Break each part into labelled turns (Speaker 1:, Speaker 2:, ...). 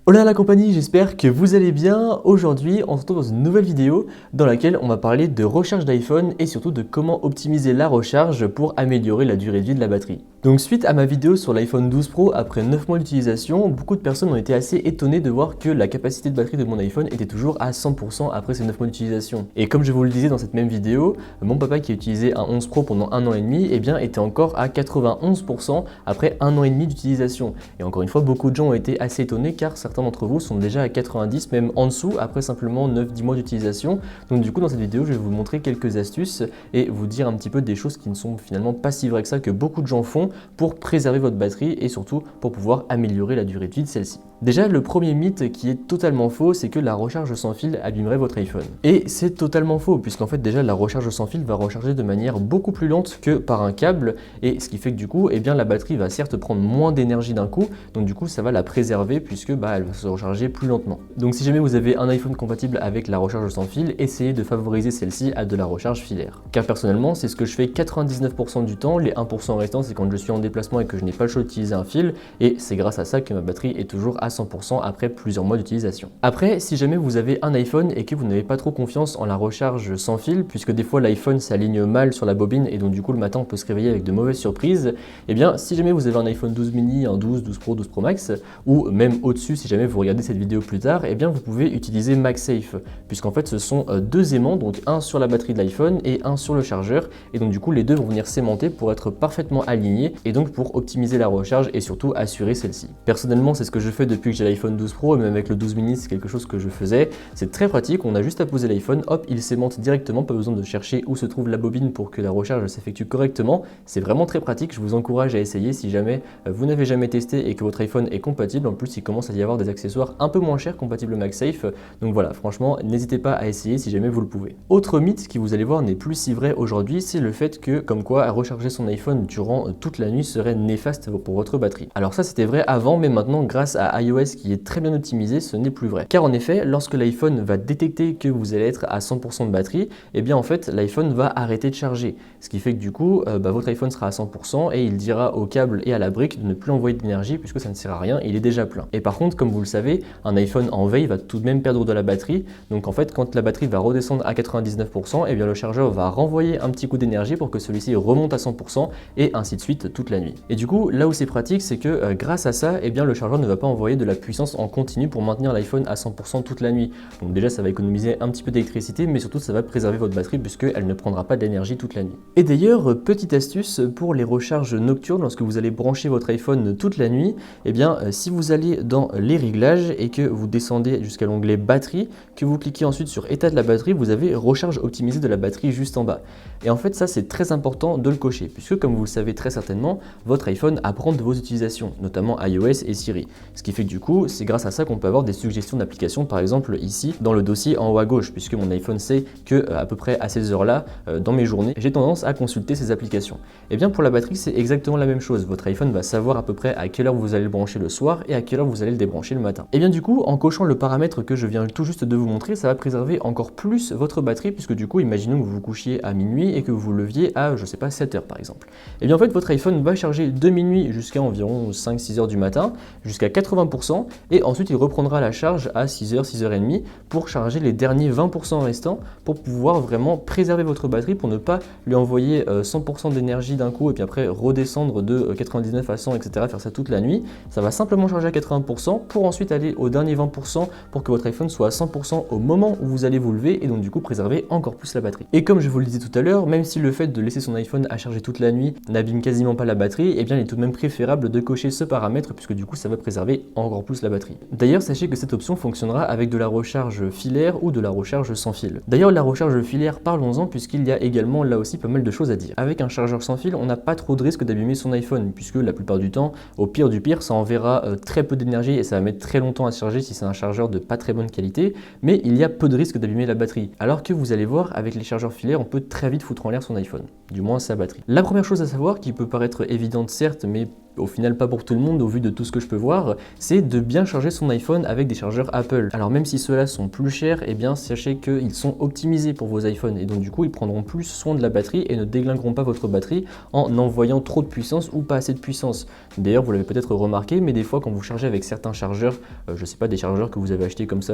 Speaker 1: Hola la compagnie, j'espère que vous allez bien. Aujourd'hui, on se retrouve dans une nouvelle vidéo dans laquelle on va parler de recharge d'iPhone et surtout de comment optimiser la recharge pour améliorer la durée de vie de la batterie. Donc suite à ma vidéo sur l'iPhone 12 Pro après 9 mois d'utilisation, beaucoup de personnes ont été assez étonnées de voir que la capacité de batterie de mon iPhone était toujours à 100% après ces 9 mois d'utilisation. Et comme je vous le disais dans cette même vidéo, mon papa qui a utilisé un 11 Pro pendant 1 an et demi, eh bien était encore à 91% après 1 an et demi d'utilisation. Et encore une fois, beaucoup de gens ont été assez étonnés car certains d'entre vous sont déjà à 90, même en dessous, après simplement 9-10 mois d'utilisation. Donc du coup, dans cette vidéo, je vais vous montrer quelques astuces et vous dire un petit peu des choses qui ne sont finalement pas si vraies que ça, que beaucoup de gens font pour préserver votre batterie et surtout pour pouvoir améliorer la durée de vie de celle-ci. Déjà, le premier mythe qui est totalement faux, c'est que la recharge sans fil abîmerait votre iPhone. Et c'est totalement faux, puisqu'en fait déjà la recharge sans fil va recharger de manière beaucoup plus lente que par un câble, et ce qui fait que du coup, eh bien, la batterie va certes prendre moins d'énergie d'un coup, donc du coup ça va la préserver puisque elle va se recharger plus lentement. Donc si jamais vous avez un iPhone compatible avec la recharge sans fil, essayez de favoriser celle-ci à de la recharge filaire. Car personnellement, c'est ce que je fais 99% du temps, les 1% restants c'est quand je suis en déplacement et que je n'ai pas le choix d'utiliser un fil, et c'est grâce à ça que ma batterie est toujours à 100% après plusieurs mois d'utilisation. Après, si jamais vous avez un iPhone et que vous n'avez pas trop confiance en la recharge sans fil, puisque des fois l'iPhone s'aligne mal sur la bobine et donc du coup le matin on peut se réveiller avec de mauvaises surprises, et bien si jamais vous avez un iPhone 12 mini, un 12, 12 Pro, 12 Pro Max, ou même au-dessus si jamais vous regardez cette vidéo plus tard, et bien vous pouvez utiliser MagSafe, puisqu'en fait ce sont deux aimants, donc un sur la batterie de l'iPhone et un sur le chargeur, et donc du coup les deux vont venir s'aimanter pour être parfaitement alignés et donc pour optimiser la recharge et surtout assurer celle-ci. Personnellement, c'est ce que je fais depuis que j'ai l'iPhone 12 Pro, et même avec le 12 mini c'est quelque chose que je faisais. C'est très pratique, on a juste à poser l'iPhone, hop, il s'aimante directement, pas besoin de chercher où se trouve la bobine pour que la recharge s'effectue correctement. C'est vraiment très pratique, je vous encourage à essayer si jamais vous n'avez jamais testé et que votre iPhone est compatible. En plus, il commence à y avoir des accessoires un peu moins chers compatibles MagSafe, donc voilà, franchement, n'hésitez pas à essayer si jamais vous le pouvez. Autre mythe qui, vous allez voir, n'est plus si vrai aujourd'hui, c'est le fait que, comme quoi, recharger son iPhone durant toute la nuit serait néfaste pour votre batterie. Alors ça, c'était vrai avant, mais maintenant, grâce à iOS qui est très bien optimisé, ce n'est plus vrai. Car en effet, lorsque l'iPhone va détecter que vous allez être à 100% de batterie, et bien en fait, l'iPhone va arrêter de charger. Ce qui fait que du coup, votre iPhone sera à 100% et il dira au câble et à la brique de ne plus envoyer d'énergie puisque ça ne sert à rien, il est déjà plein. Et par contre, comme vous le savez, un iPhone en veille va tout de même perdre de la batterie. Donc en fait, quand la batterie va redescendre à 99%, et bien le chargeur va renvoyer un petit coup d'énergie pour que celui-ci remonte à 100% et ainsi de suite toute la nuit. Et du coup, là où c'est pratique, c'est que grâce à ça, et bien le chargeur ne va pas envoyer de la puissance en continu pour maintenir l'iPhone à 100% toute la nuit. Donc déjà, ça va économiser un petit peu d'électricité, mais surtout ça va préserver votre batterie puisqu'elle ne prendra pas d'énergie toute la nuit. Et d'ailleurs, petite astuce pour les recharges nocturnes, lorsque vous allez brancher votre iPhone toute la nuit, et bien si vous allez dans les réglages et que vous descendez jusqu'à l'onglet batterie, que vous cliquez ensuite sur état de la batterie, vous avez recharge optimisée de la batterie juste en bas. Et en fait, ça c'est très important de le cocher, puisque comme vous le savez très certainement, votre iPhone apprend de vos utilisations, notamment iOS et Siri. Ce qui fait que du coup, c'est grâce à ça qu'on peut avoir des suggestions d'applications, par exemple ici dans le dossier en haut à gauche, puisque mon iPhone sait que à peu près à ces heures-là, dans mes journées, j'ai tendance à consulter ces applications. Et bien pour la batterie, c'est exactement la même chose. Votre iPhone va savoir à peu près à quelle heure vous allez le brancher le soir et à quelle heure vous allez le débrancher le matin. Et bien du coup, en cochant le paramètre que je viens tout juste de vous montrer, ça va préserver encore plus votre batterie, puisque du coup, imaginons que vous vous couchiez à minuit et que vous vous leviez à, je sais pas, 7 heures par exemple. Et bien en fait, votre iPhone va charger de minuit jusqu'à environ 5-6 heures du matin, jusqu'à 80%, et ensuite il reprendra la charge à 6h, 6h30 pour charger les derniers 20% restants pour pouvoir vraiment préserver votre batterie pour ne pas lui envoyer 100% d'énergie d'un coup et puis après redescendre de 99 à 100, etc. Faire ça toute la nuit. Ça va simplement charger à 80% pour ensuite aller au dernier 20% pour que votre iPhone soit à 100% au moment où vous allez vous lever et donc du coup préserver encore plus la batterie. Et comme je vous le disais tout à l'heure, même si le fait de laisser son iPhone à charger toute la nuit n'abîme quasiment pas la batterie, et bien il est tout de même préférable de cocher ce paramètre puisque du coup ça va préserver encore plus la batterie. D'ailleurs, sachez que cette option fonctionnera avec de la recharge filaire ou de la recharge sans fil. D'ailleurs, la recharge filaire, parlons-en puisqu'il y a également là aussi pas mal de choses à dire. Avec un chargeur sans fil, on n'a pas trop de risque d'abîmer son iPhone puisque la plupart du temps, au pire du pire, ça enverra très peu d'énergie et ça va mettre très longtemps à se charger si c'est un chargeur de pas très bonne qualité, mais il y a peu de risque d'abîmer la batterie. Alors que vous allez voir, avec les chargeurs filaires, on peut très vite foutre en l'air son iPhone, du moins sa batterie. La première chose à savoir, qui peut paraître évidente certes, mais au final pas pour tout le monde au vu de tout ce que je peux voir, c'est de bien charger son iPhone avec des chargeurs Apple. Alors même si ceux-là sont plus chers, eh bien sachez qu'ils sont optimisés pour vos iPhones et donc du coup ils prendront plus soin de la batterie et ne déglingueront pas votre batterie en envoyant trop de puissance ou pas assez de puissance. D'ailleurs vous l'avez peut-être remarqué, mais des fois quand vous chargez avec certains chargeurs, je sais pas, des chargeurs que vous avez achetés comme ça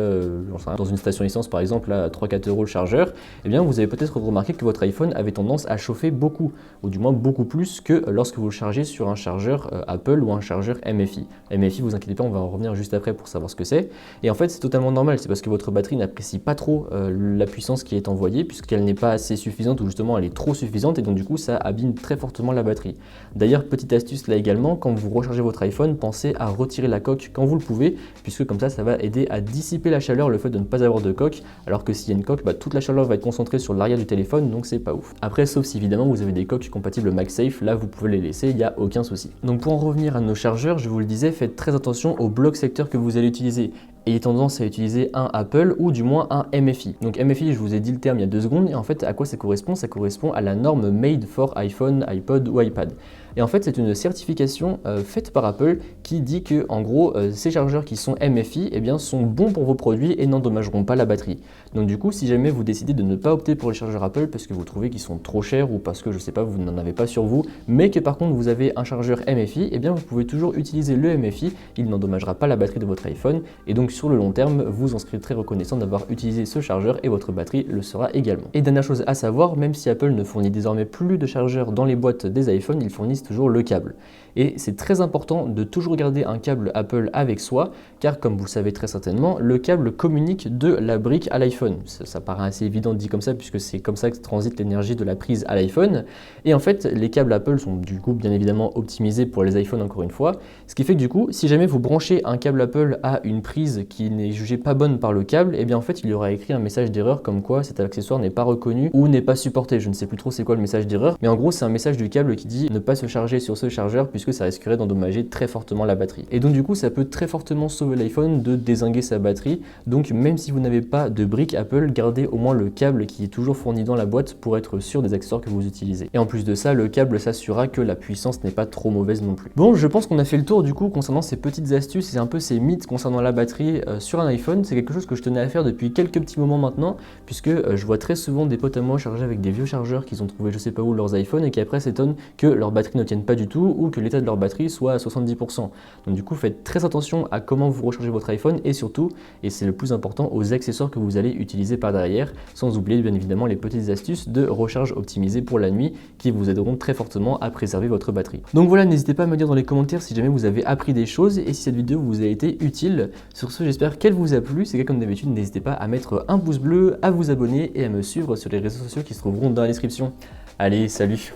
Speaker 1: dans une station essence par exemple à 3-4 € le chargeur, eh bien vous avez peut-être remarqué que votre iPhone avait tendance à chauffer beaucoup, ou du moins beaucoup plus que lorsque vous le chargez sur un chargeur Apple ou un chargeur MFI. MFI, vous inquiétez pas, on va en revenir juste après pour savoir ce que c'est. Et en fait c'est totalement normal, c'est parce que votre batterie n'apprécie pas trop la puissance qui est envoyée puisqu'elle n'est pas assez suffisante ou justement elle est trop suffisante et donc du coup ça abîme très fortement la batterie. D'ailleurs petite astuce là également, quand vous rechargez votre iPhone, pensez à retirer la coque quand vous le pouvez puisque comme ça va aider à dissiper la chaleur, le fait de ne pas avoir de coque, alors que s'il y a une coque, toute la chaleur va être concentrée sur l'arrière du téléphone, donc c'est pas ouf. Après, sauf si évidemment vous avez des coques compatibles MagSafe, là vous pouvez les laisser, il n'y a aucun souci. Donc pour en revenir à nos chargeurs, je vous le disais, faites très attention au bloc secteur que vous allez utiliser. Ayez tendance à utiliser un Apple ou du moins un MFI. Donc MFI, je vous ai dit le terme il y a 2 secondes, et en fait à quoi ça correspond? Ça correspond à la norme Made for iPhone, iPod ou iPad. Et en fait c'est une certification faite par Apple qui dit que en gros ces chargeurs qui sont MFI eh bien, sont bons pour vos produits et n'endommageront pas la batterie. Donc du coup si jamais vous décidez de ne pas opter pour les chargeurs Apple parce que vous trouvez qu'ils sont trop chers ou parce que je sais pas vous n'en avez pas sur vous, mais que par contre vous avez un chargeur MFI, eh bien vous pouvez toujours utiliser le MFI, il n'endommagera pas la batterie de votre iPhone et donc sur le long terme vous en serez très reconnaissant d'avoir utilisé ce chargeur et votre batterie le sera également. Et dernière chose à savoir, même si Apple ne fournit désormais plus de chargeurs dans les boîtes des iPhones, ils fournissent toujours le câble. Et c'est très important de toujours garder un câble Apple avec soi, car comme vous le savez très certainement, le câble communique de la brique à l'iPhone. Ça paraît assez évident dit comme ça, puisque c'est comme ça que transite l'énergie de la prise à l'iPhone. Et en fait, les câbles Apple sont du coup bien évidemment optimisés pour les iPhones encore une fois, ce qui fait que du coup, si jamais vous branchez un câble Apple à une prise qui n'est jugée pas bonne par le câble, et bien en fait, il y aura écrit un message d'erreur comme quoi cet accessoire n'est pas reconnu ou n'est pas supporté. Je ne sais plus trop c'est quoi le message d'erreur, mais en gros, c'est un message du câble qui dit ne pas se charger sur ce chargeur puisque ça risquerait d'endommager très fortement la batterie. Et donc du coup ça peut très fortement sauver l'iPhone de dézinguer sa batterie, donc même si vous n'avez pas de brique Apple, gardez au moins le câble qui est toujours fourni dans la boîte pour être sûr des accessoires que vous utilisez. Et en plus de ça, le câble s'assurera que la puissance n'est pas trop mauvaise non plus. Bon, je pense qu'on a fait le tour du coup concernant ces petites astuces et un peu ces mythes concernant la batterie sur un iPhone. C'est quelque chose que je tenais à faire depuis quelques petits moments maintenant, puisque je vois très souvent des potes à moi charger avec des vieux chargeurs qu'ils ont trouvé je sais pas où leurs iPhones et qui après s'étonnent que leur batterie ne tienne pas du tout ou que l'état de leur batterie soit à 70%. Donc du coup faites très attention à comment vous rechargez votre iPhone et surtout, et c'est le plus important, aux accessoires que vous allez utiliser par derrière, sans oublier bien évidemment les petites astuces de recharge optimisée pour la nuit qui vous aideront très fortement à préserver votre batterie. Donc voilà, n'hésitez pas à me dire dans les commentaires si jamais vous avez appris des choses et si cette vidéo vous a été utile. Sur ce, j'espère qu'elle vous a plu. C'est comme d'habitude, n'hésitez pas à mettre un pouce bleu, à vous abonner et à me suivre sur les réseaux sociaux qui se trouveront dans la description. Allez, salut!